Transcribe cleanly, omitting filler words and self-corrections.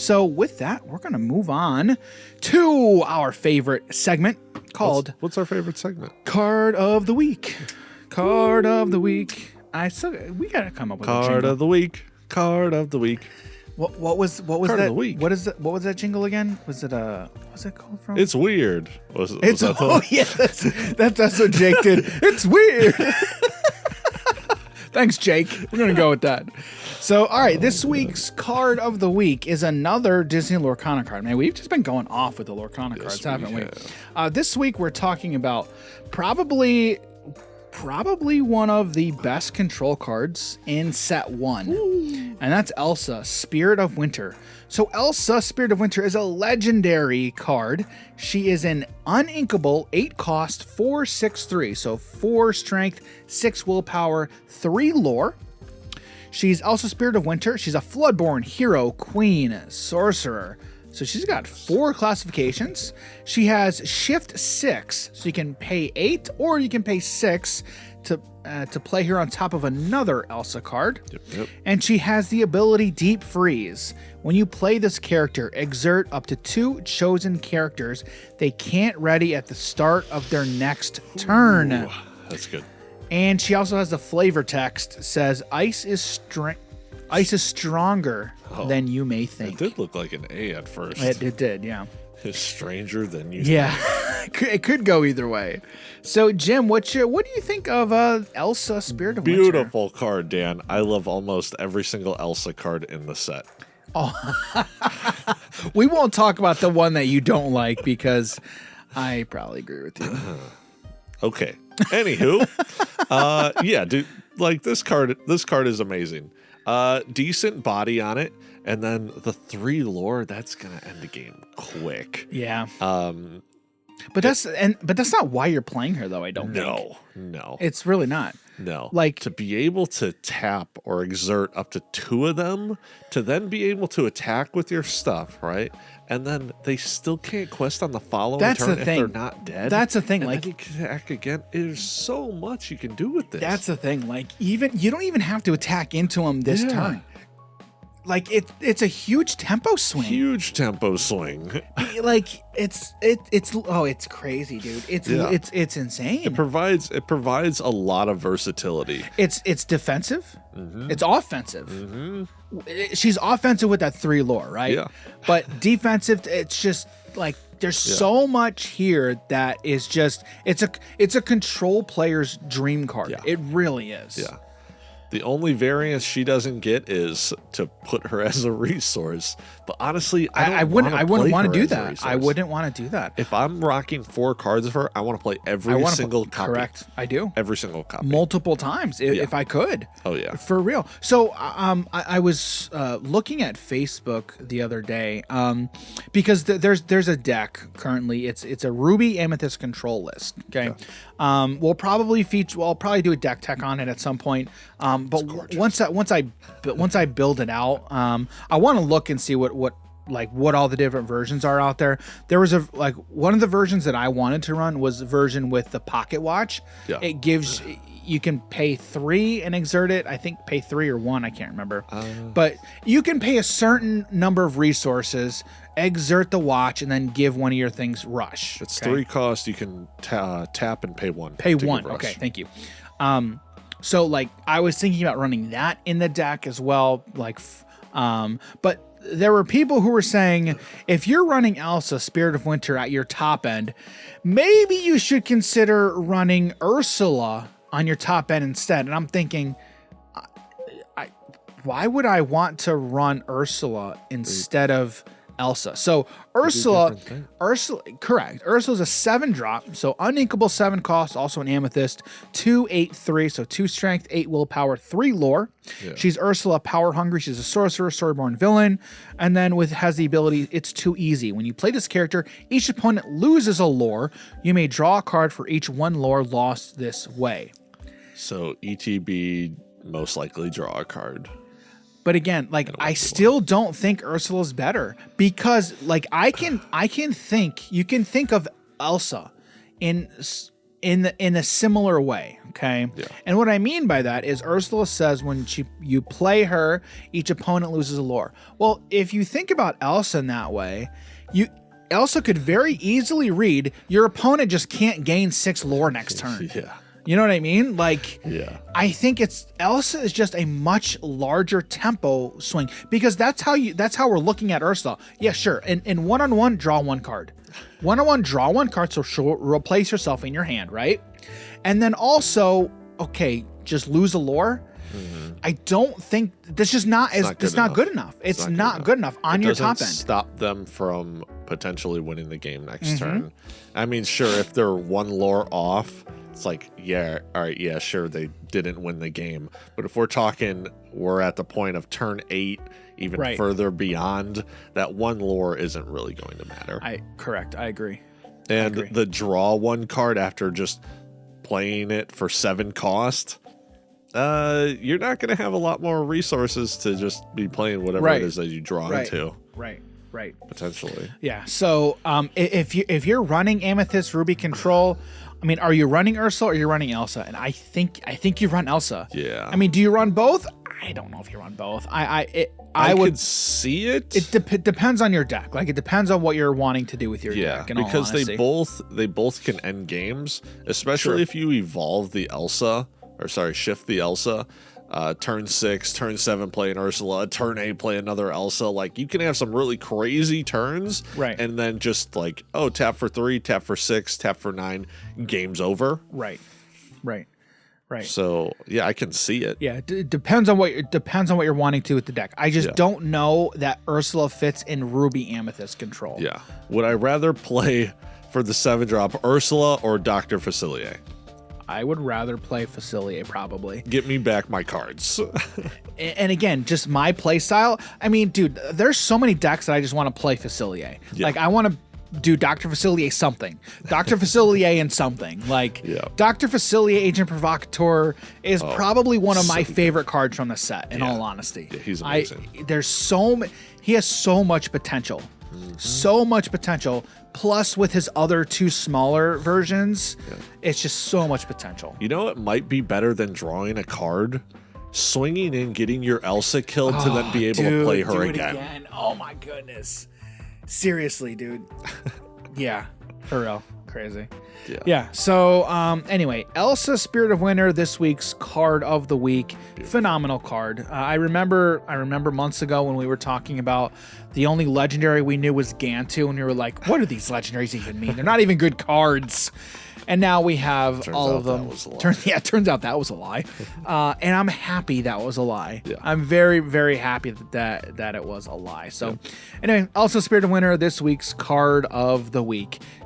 So with that, we're going to move on to our favorite segment called... What's our favorite segment? Card of the Week. Card of the Week. We got to come up with a jingle. Card of the Week. Card of the Week. What was Card that? of the Week. What was that jingle again? Was it what's it called from? It's weird. That's what Jake did. It's weird. Thanks, Jake. We're gonna go with that. So, all right, this week's card of the week is another Disney Lorcana card. Man, we've just been going off with the Lorcana cards, haven't we? This week we're talking about probably one of the best control cards in set 1. Ooh. And that's Elsa, Spirit of Winter. So Elsa, Spirit of Winter is a legendary card. She is an uninkable 8 cost, 4/6/3. So 4 strength, 6 willpower, 3 lore. She's also Spirit of Winter. She's a Floodborn hero, queen, sorcerer. So she's got 4 classifications. She has Shift 6, so you can pay 8 or you can pay 6 to play her on top of another Elsa card. Yep. And she has the ability Deep Freeze. When you play this character, exert up to 2 chosen characters they can't ready at the start of their next turn. Ooh, that's good. And she also has the flavor text says ice is stronger than you may think. It did look like an A at first. It did, yeah. It's stranger than you think. It could go either way. So, Jim, what do you think of Elsa, Spirit of Winter? Beautiful card, Dan. I love almost every single Elsa card in the set. Oh, we won't talk about the one that you don't like because I probably agree with you. Okay. Anywho, yeah, dude, like this card is amazing. Decent body on it, and then the 3 lore, that's gonna end the game quick. Yeah. But that's not why you're playing her, though. I don't think. No, it's really not. No, like to be able to tap or exert up to 2 of them, to then be able to attack with your stuff, right? And then they still can't quest on the following turn if they're not dead. That's the thing. And like then you can attack again. There's so much you can do with this. That's the thing. Like you don't even have to attack into them this turn. Like it's a huge tempo swing. Huge tempo swing. Like it's crazy, dude. It's insane. It provides a lot of versatility. It's defensive. Mm-hmm. It's offensive. Mm-hmm. She's offensive with that 3 lore, right? Yeah. But defensive, it's just like there's so much here that is just it's a control player's dream card. Yeah. It really is. Yeah. The only variance she doesn't get is to put her as a resource. But honestly, I wouldn't want to do that. I wouldn't want to do that. If I'm rocking 4 cards of her, I want to play every single copy. Correct. I do. Every single copy. Multiple times if I could. Oh, yeah. For real. So I was looking at Facebook the other day because there's a deck currently. It's a Ruby Amethyst control list. Okay. Yeah. I'll probably do a deck tech on it at some point. But once I build it out, I want to look and see what all the different versions are out there. There was one of the versions that I wanted to run was the version with the pocket watch. Yeah. It gives you can pay 3 and exert it. I think pay 3 or 1, I can't remember. But you can pay a certain number of resources, exert the watch, and then give one of your things rush. It's 3 cost. You can tap and pay 1. Pay 1. Okay, thank you. So like I was thinking about running that in the deck as well, but there were people who were saying if you're running Elsa, Spirit of Winter at your top end, maybe you should consider running Ursula on your top end instead. And I'm thinking, why would I want to run Ursula instead of Elsa? So Ursula, correct. Ursula's a 7-drop, so uninkable 7 cost, also an amethyst, 2/8/3, so 2 strength, 8 willpower, 3 lore. Yeah. She's Ursula, power hungry. She's a sorcerer, storyborn villain, and then has the ability It's Too Easy. When you play this character, each opponent loses a lore. You may draw a card for each 1 lore lost this way. So ETB most likely draw a card. But again, I still don't think Ursula's better because you can think of Elsa in in a similar way. Okay. Yeah. And what I mean by that is Ursula says when you play her, each opponent loses a lore. Well, if you think about Elsa in that way, Elsa could very easily read your opponent just can't gain 6 lore next turn. Yeah. You know what I mean? Like, Yeah. I think Elsa is just a much larger tempo swing because that's how we're looking at Ursula. Yeah, sure. In one-on-one, draw 1 card. One-on-one, draw 1 card, so she'll replace herself in your hand, right? And then also, okay, just lose a lore. Mm-hmm. I don't think that's just not good enough. It's not good enough on your top end. Stop them from potentially winning the game next turn. I mean, sure, if they're 1 lore off, it's like, yeah, all right, yeah, sure, they didn't win the game. But if we're talking, we're at the point of turn 8, even further beyond, that 1 lore isn't really going to matter. Correct. I agree. And the draw 1 card after just playing it for 7 cost, you're not going to have a lot more resources to just be playing whatever it is that you draw into. Right. Potentially. Yeah. So if you're running Amethyst Ruby Control, I mean, are you running Ursula or are you running Elsa? And I think you run Elsa. Yeah. I mean, do you run both? I don't know if you run both. I would see it. It depends on your deck. Like, it depends on what you're wanting to do with your deck. Yeah, because they both can end games, especially if you evolve the Elsa, shift the Elsa. Turn 6, turn 7, play an Ursula. Turn 8, play another Elsa. Like, you can have some really crazy turns, and then just like, oh, tap for 3, tap for 6, tap for 9, game's over. Right. So yeah, I can see it. Yeah, it depends on what you're wanting to with the deck. I just don't know that Ursula fits in Ruby Amethyst Control. Yeah. Would I rather play for the 7-drop Ursula or Dr. Facilier? I would rather play Facilier, probably. Get me back my cards. And again, just my play style. I mean, dude, there's so many decks that I just want to play Facilier. Yeah. Like, I want to do Dr. Facilier something. Dr. Facilier and something. Like, Dr. Facilier Agent Provocateur is probably one of my favorite cards from the set, in all honesty. Yeah, he's amazing. He has so much potential. So much potential. Plus, with his other 2 smaller versions, it's just so much potential. You know, it might be better than drawing a card, swinging in, getting your Elsa killed to then be able to play her again. Oh my goodness. Seriously, dude. Yeah, for real. Crazy. Yeah. So anyway, Elsa Spirit of Winter, this week's card of the week. Phenomenal card. I remember months ago when we were talking about the only legendary we knew was Gantu, and we were like, what do these legendaries even mean? They're not even good cards. And now we have all of them. Turns out that was a lie. And I'm happy that was a lie. Yeah. I'm very, very happy that it was a lie. So anyway, also Spirit of Winter, this week's card of the week.